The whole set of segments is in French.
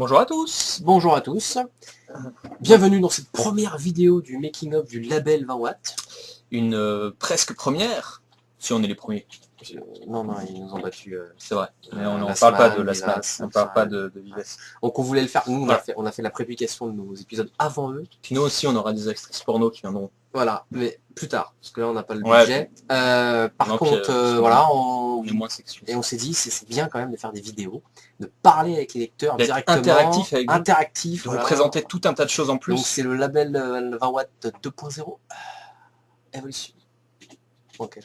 Bonjour à tous. Bonjour à tous, bienvenue dans cette première vidéo du making of du label 20 watts. Une presque première, si on est les premiers. Non, ils nous ont battu. C'est vrai, mais on n'en la parle pas de semaine, la semaine, Vivas, on ne parle pas Sun. de Vives. Donc on voulait le faire, nous Voilà. on a fait la prépublication de nos épisodes avant eux. Puis nous aussi on aura des actrices porno qui viendront. Voilà, mais plus tard, parce que là on n'a pas le Ouais, budget. Par non, contre, puis, voilà, on est moins sexuel. et on s'est dit c'est bien quand même de faire des vidéos, de parler avec les lecteurs D'être directement. interactif avec vous. Interactif, De voilà. vous présenter tout un tas de choses en plus. Donc c'est le label 20 watts 2.0. Évolution. Ok,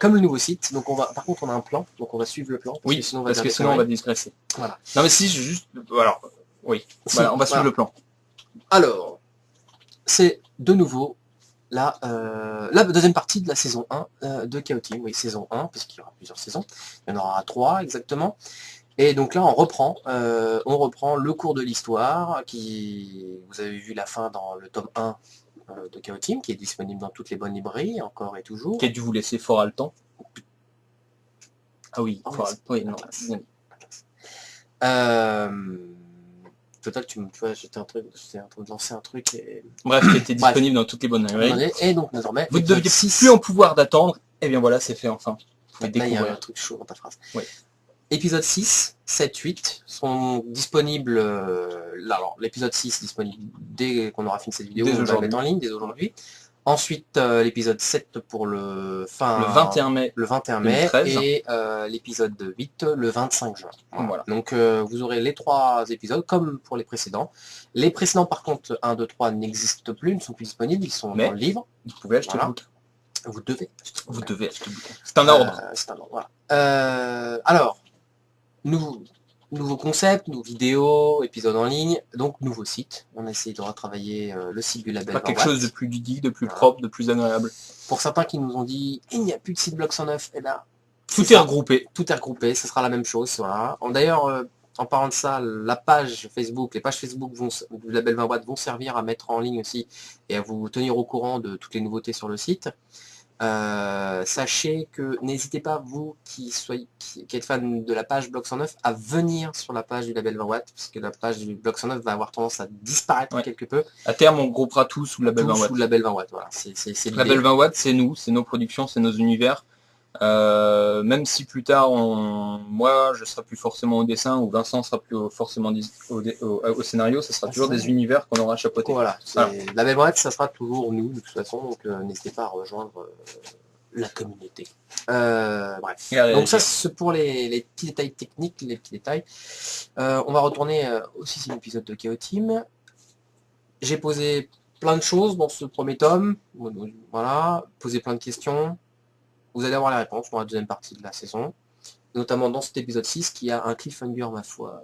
comme le nouveau site, donc par contre on a un plan, donc on va suivre le plan, oui, parce que sinon on va digresser. Voilà. Non mais si, juste, alors, oui, Si, voilà, on va suivre le plan. Alors, c'est de nouveau la deuxième partie de la saison 1 de Chaoteam, oui, saison 1, parce qu'il y aura plusieurs saisons, il y en aura 3 exactement. Et donc là on reprend le cours de l'histoire, qui vous avez vu la fin dans le tome 1 de Chaoteam, qui est disponible dans toutes les bonnes librairies, encore et toujours. Qui a dû vous laisser fort à le temps. Ah oui, fort à le temps, oui, non. Total, tu vois, j'étais en train de lancer un truc et... Bref, qui était disponible dans toutes les bonnes librairies. Et donc désormais, vous ne deviez plus en pouvoir d'attendre, et bien voilà, c'est fait enfin. Vous pouvez découvrir. Là, il y a un truc chaud dans ta phrase. Oui. Épisode 6, 7, 8 sont disponibles. Alors, l'épisode 6 est disponible dès qu'on aura fini cette vidéo, on va le mettre en ligne dès aujourd'hui. Ensuite, l'épisode 7 pour le 21 mai, le 21 mai et l'épisode 8 le 25 juin. Voilà. Donc vous aurez les 3 épisodes comme pour les précédents. Les précédents par contre 1, 2, 3 n'existent plus, ne sont plus disponibles, ils sont dans le livre. Vous pouvez acheter le bouquin. Vous devez acheter le bouquin. C'est un ordre. C'est un ordre, voilà. Alors, nouveau concept, nouveau vidéo, épisode en ligne, donc nouveau site. On a essayé de retravailler le site du label. Quelque chose de plus ludique, de plus propre, de plus agréable. Pour certains qui nous ont dit il n'y a plus de site Bloc 109, et là tout est regroupé. Tout est regroupé, ce sera la même chose. Voilà. D'ailleurs, en parlant de ça, la page Facebook, les pages Facebook du label 20 watts vont servir à mettre en ligne aussi et à vous tenir au courant de toutes les nouveautés sur le site. Sachez que n'hésitez pas, vous qui êtes fan de la page Bloc 109, à venir sur la page du label 20 watts, parce que la page du Bloc 109 va avoir tendance à disparaître quelque peu. À terme, on groupera tout sous le label 20 watts. Sous le label 20 watts, voilà. Le label 20 watts, c'est nous, c'est nos productions, c'est nos univers. Même si plus tard, moi je serai plus forcément au dessin, ou Vincent sera plus forcément au scénario, ça sera toujours des univers qu'on aura chapeautés. Voilà, la même boîte, ça sera toujours nous de toute façon, donc n'hésitez pas à rejoindre la communauté. Bref. Donc ça c'est pour les petits détails techniques, les petits détails. On va retourner au 6e épisode de Chaoteam. J'ai posé plein de choses dans ce premier tome, voilà, posé plein de questions. Vous allez avoir les réponses dans la deuxième partie de la saison, notamment dans cet épisode 6 qui a un cliffhanger, ma foi,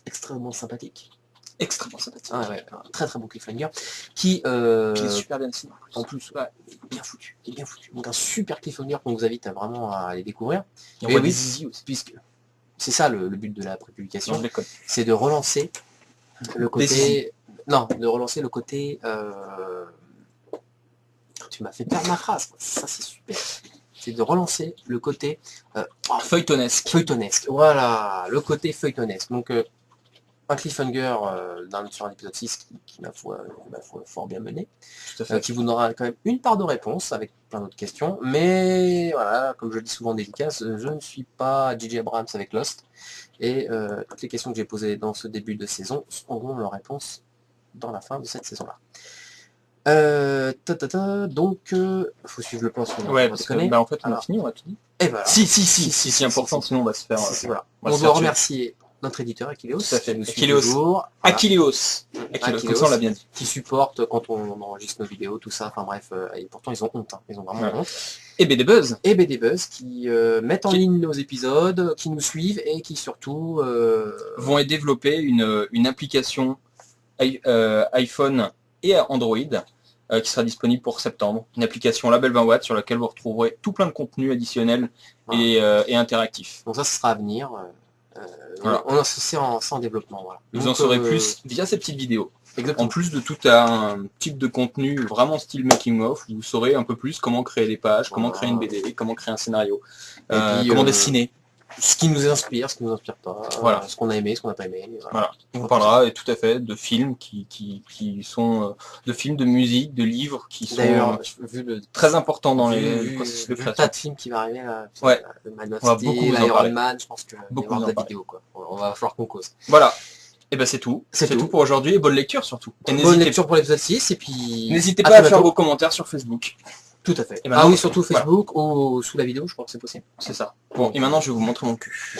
extrêmement sympathique. Extrêmement sympathique. Ah ouais, un très très bon cliffhanger qui est super bien dessiné. En plus, ouais, bien foutu, bien foutu. Donc un super cliffhanger qu'on vous invite vraiment à aller découvrir. Et oui, des zizi aussi. Puisque c'est ça le but de la prépublication, c'est de relancer le côté... Non, de relancer le côté... Tu m'as fait perdre ma phrase, ça c'est super. C'est de relancer le côté feuilletonesque. Feuilletonesque, voilà, le côté feuilletonesque. Donc un cliffhanger sur un épisode 6 qui m'a foi fort bien mené, qui vous donnera quand même une part de réponse avec plein d'autres questions, mais voilà, comme je le dis souvent en dédicace, je ne suis pas J.J. Abrams avec Lost, et toutes les questions que j'ai posées dans ce début de saison auront leur réponse dans la fin de cette saison-là. Donc, faut suivre le plan sur parce que, en fait, on a fini, on a tout dit. Et voilà. Si, important, sinon on va se faire... Voilà. On doit remercier notre éditeur Aquileos, Aquileos, comme ça on l'a bien dit, qui supporte quand on enregistre nos vidéos, tout ça, enfin bref, et pourtant ils ont honte, ils ont vraiment honte. Et BD Buzz. Et BD Buzz qui mettent en ligne nos épisodes, qui nous suivent et qui surtout vont développer une application iPhone et Android qui sera disponible pour septembre. Une application Label 20 watts sur laquelle vous retrouverez tout plein de contenu additionnel et interactif. Donc ça, ce sera à venir. Voilà. C'est en développement. Voilà. Vous en saurez plus via ces petites vidéos. Exactement. En plus de tout un type de contenu vraiment style making of, vous saurez un peu plus comment créer des pages, comment créer une BD, comment créer un scénario, comment dessiner. ce qui nous inspire, ce qui nous inspire pas, voilà. Ce qu'on a aimé, ce qu'on n'a pas aimé. Voilà. On parlera tout à fait de films qui sont de films, de musique, de livres qui sont très importants dans le processus de création. Tas de films qui va arriver là. Ouais. Le Man of Steel, Iron Man, je pense que beaucoup de la vidéo quoi. On va falloir qu'on cause. Voilà. Et ben c'est tout. C'est tout pour aujourd'hui et bonne lecture surtout. Et bonne lecture pour l'épisode 6 et puis n'hésitez pas à faire vos commentaires sur Facebook. Tout à fait. Ah oui, surtout Facebook ou sous la vidéo, je crois que c'est possible. C'est ça. Bon, et maintenant je vais vous montrer mon cul.